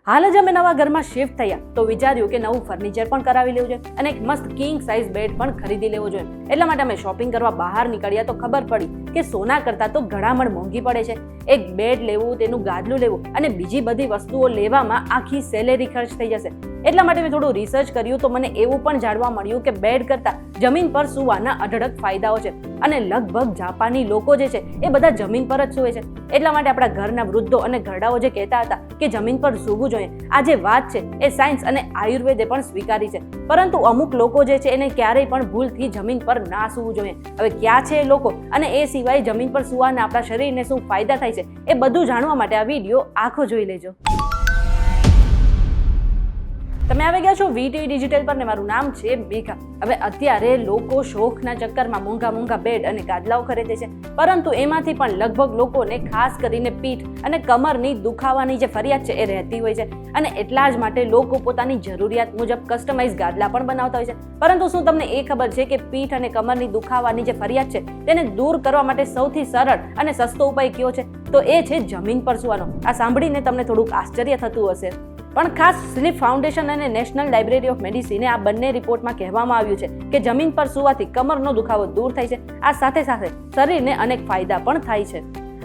હાલ જ અમે નવા ઘરમાં શિફ્ટ થયા તો વિચાર્યું કે નવું ફર્નિચર પણ કરાવી લેવું જોઈએ અને એક મસ્ત કિંગ સાઇઝ બેડ પણ ખરીદી લેવો જોઈએ. એટલા માટે અમે શોપિંગ કરવા બહાર નીકળ્યા તો ખબર પડી કે સોના કરતાં તો ઘણામણ મોંઘી પડે છે. એક બેડ લેવું, તેનું ગાદલું લેવું અને બીજી બધી વસ્તુઓ લેવામાં આખી સેલેરી ખર્ચ થઈ જશે. એટલા માટે મેં થોડું રિસર્ચ કર્યું તો મને એવું પણ જાણવા મળ્યું કે બેડ કરતાં જમીન પર સૂવાના અઢળક ફાયદાઓ છે અને લગભગ જાપાની લોકો જે છે એ બધા જમીન પર જ સૂવે છે. એટલા માટે આપણા ઘરના વૃદ્ધો અને ઘરડાઓ જે કહેતા હતા કે જમીન પર સૂવું જોઈએ, આ જે વાત છે એ સાયન્સ અને આયુર્વેદે પણ સ્વીકારી છે. પરંતુ અમુક લોકો જે છે એને ક્યારેય પણ ભૂલથી જમીન પર ના સૂવું જોઈએ. હવે ક્યાં છે એ લોકો અને એ સિવાય જમીન પર સૂવાના આપણા શરીરને શું ફાયદા થાય છે એ બધું જાણવા માટે આ વિડીયો આખો જોઈ લેજો. તમે આવી ગયા છો VTV ડિજિટલ પર ને મારું નામ છે મેઘા. હવે અત્યારે લોકો શોખના ચક્કરમાં મોંઘા બેડ અને ગાદલાઓ ખરીદે છે, પરંતુ એમાંથી પણ લગભગ લોકોને ખાસ કરીને પીઠ અને કમરની દુખાવાની જે ફરિયાદ છે એ રહેતી હોય છે અને એટલા જ માટે લોકો પોતાની જરૂરિયાત મુજબ કસ્ટમાઇઝ ગાદલા પણ બનાવતા હોય છે. પરંતુ શું તમને એ ખબર છે કે પીઠ અને કમરની દુખાવાની જે ફરિયાદ છે તેને દૂર કરવા માટે સૌથી સરળ અને સસ્તો ઉપાય કયો છે? તો એ છે જમીન પર સૂવાનો. આ સાંભળીને તમને થોડુંક આશ્ચર્ય થતું હશે, પણ ખાસ સ્લીપ ફાઉન્ડેશન અને નેશનલ લાઇબ્રેરી ઓફ મેડિસિને આ બંને રિપોર્ટમાં કહેવામાં આવ્યું છે કે જમીન પર સૂવાથી કમરનો દુખાવો દૂર થાય છે. આ સાથે સાથે શરીરને અનેક ફાયદા પણ થાય છે.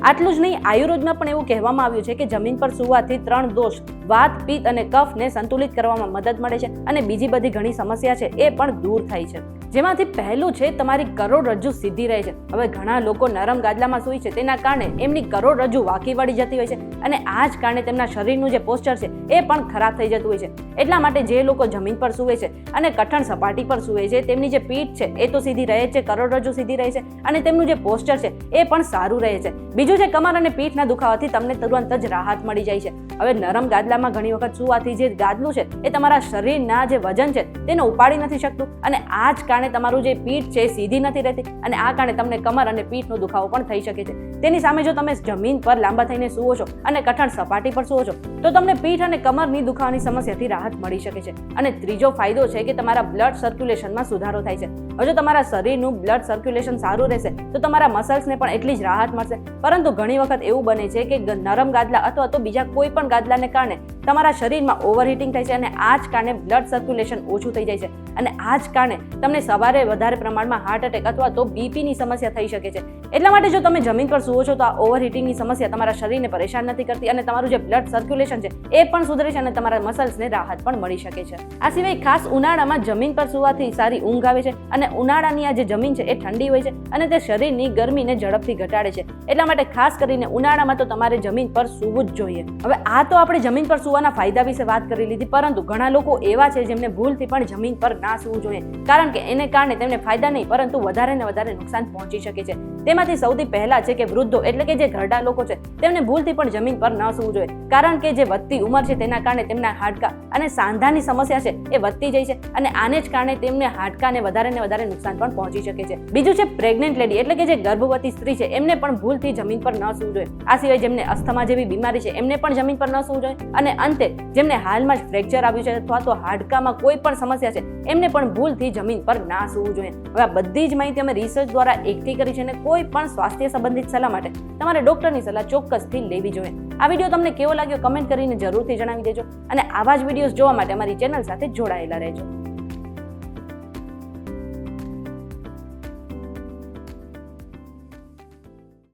આટલું જ નહીં, આયુર્વેદમાં પણ એવું કહેવામાં આવ્યું છે કે જમીન પર સૂવાથી 3 દોષ વાત, પિત્ત અને કફને સંતુલિત કરવામાં મદદ મળે છે અને બીજી બધી ઘણી સમસ્યા છે એ પણ દૂર થાય છે. જેમાંથી પહેલું છે તમારી કરોડરજ્જુ સીધી રહે છે. હવે ઘણા લોકો નરમ ગાદલામાં સૂઈ છે, તેના કારણે એમની કરોડરજ્જુ વાંકી વળી જતી હોય છે અને આ જ કારણે તેમના શરીરનું જે પોસ્ચર છે એ પણ ખરાબ થઈ જતું હોય છે. એટલા માટે જે લોકો જમીન પર સૂવે છે અને કઠણ સપાટી પર સૂવે છે તેમની જે પીઠ છે એ તો સીધી રહે છે, કરોડરજ્જુ સીધી રહે છે અને તેમનું જે પોસ્ચર છે એ પણ સારું રહે છે. બીજું છે કમર અને પીઠના દુખાવાથી તમને તુરંત જ રાહત મળી જાય છે. હવે નરમ ગાદલામાં ઘણી વખત સૂવાથી જે ગાદલું છે એ તમારા શરીરના જે વજન છે તેને ઉપાડી નથી શકતું અને આ જ કારણે તમારું જે પીઠ છે સીધી નથી રહેતી અને આ કારણે તમને કમર અને પીઠનો દુખાવો પણ થઈ શકે છે. તેની સામે જો તમે જમીન પર લાંબા થઈને સૂવો છો અને કઠણ સપાટી પર સૂવો છો તો તમને પીઠ અને કમરની દુખાવાની સમસ્યાથી રાહત મળી શકે છે. અને ત્રીજો ફાયદો છે કે તમારા બ્લડ સર્ક્યુલેશનમાં સુધારો થાય છે. હવે જો તમારા શરીરનું બ્લડ સર્ક્યુલેશન સારું રહેશે તો તમારા મસલ્સને પણ એટલી જ રાહત મળશે. પરંતુ ઘણી વખત એવું બને છે કે નરમ ગાદલા અથવા તો બીજા કોઈ પણ ગાદલાને કારણે તમારા શરીરમાં ઓવરહીટિંગ થાય છે અને આ જ કારણે બ્લડ સર્ક્યુલેશન ઓછું થઈ જાય છે અને આ જ કારણે તમને સવારે વધારે પ્રમાણમાં હાર્ટ એટેક અથવા તો બીપીની સમસ્યા થઈ શકે છે. એટલા માટે જો તમે જમીન પર સૂવો છો તો આ ઓવરહીટિંગની સમસ્યા તમારા શરીરને પરેશાન નથી કરતી અને તમારું જે બ્લડ સર્ક્યુલેશન છે એ પણ સુધરે છે અને તમારા મસલ્સને રાહત પણ મળી શકે છે. આ સિવાય ખાસ ઉનાળામાં જમીન પર સૂવાથી સારી ઊંઘ આવે છે અને ઉનાળાની આ જે જમીન છે એ ઠંડી હોય છે અને તે શરીરની ગરમીને ઝડપથી ઘટાડે છે. એટલા માટે ખાસ કરીને ઉનાળામાં તો તમારે જમીન પર સૂવું જ જોઈએ. હવે આ તો આપણે જમીન પર સૂવાના ફાયદા વિશે વાત કરી લીધી, પરંતુ ઘણા લોકો એવા છે જેમને ભૂલથી પણ જમીન પર ના સૂવું જોઈએ, કારણ કે એને કારણે તેમને ફાયદા નહીં પરંતુ વધારે ને વધારે નુકસાન પહોંચી શકે છે. તેમાંથી સૌથી પહેલા છે કે વૃદ્ધો એટલે કે જે ઘરડા લોકો છે તેમને ભૂલથી પણ જમીન પર ન સૂવું જોઈએ, કારણ કે જે વધતી ઉંમર છે તેના કારણે તેમના હાડકાં અને સાંધાની સમસ્યા છે એ વધતી જાય છે અને આને જ કારણે તેમને હાડકાને વધારે ને વધારે નુકસાન પણ પહોંચી શકે છે. બીજું છે પ્રેગ્નન્ટ લેડી એટલે કે જે ગર્ભવતી સ્ત્રી છે એમને પણ ભૂલથી જમીન પર ન સૂવું જોઈએ. આ સિવાય જેમને અસ્થમા જેવી બીમારી છે એમને પણ જમીન પર ન સૂવું જોઈએ અને અંતે જેમને હાલમાં જ ફ્રેક્ચર આવ્યું છે અથવા તો હાડકામાં કોઈ પણ સમસ્યા છે એમને પણ ભૂલથી જમીન પર ના સૂવું જોઈએ. હવે આ બધી જ માહિતી અમે રિસર્ચ દ્વારા એકઠી કરી છે અને કોઈ પણ સ્વાસ્થ્ય સંબંધિત સલાહ માટે તમારે ડોક્ટરની સલાહ ચોક્કસથી લેવી જોઈએ. આ વિડીયો તમને કેવો લાગ્યો કમેન્ટ કરીને જરૂરથી જણાવી દેજો અને આવા જ વિડીયોઝ જોવા માટે અમારી ચેનલ સાથે જોડાયેલા રહેજો.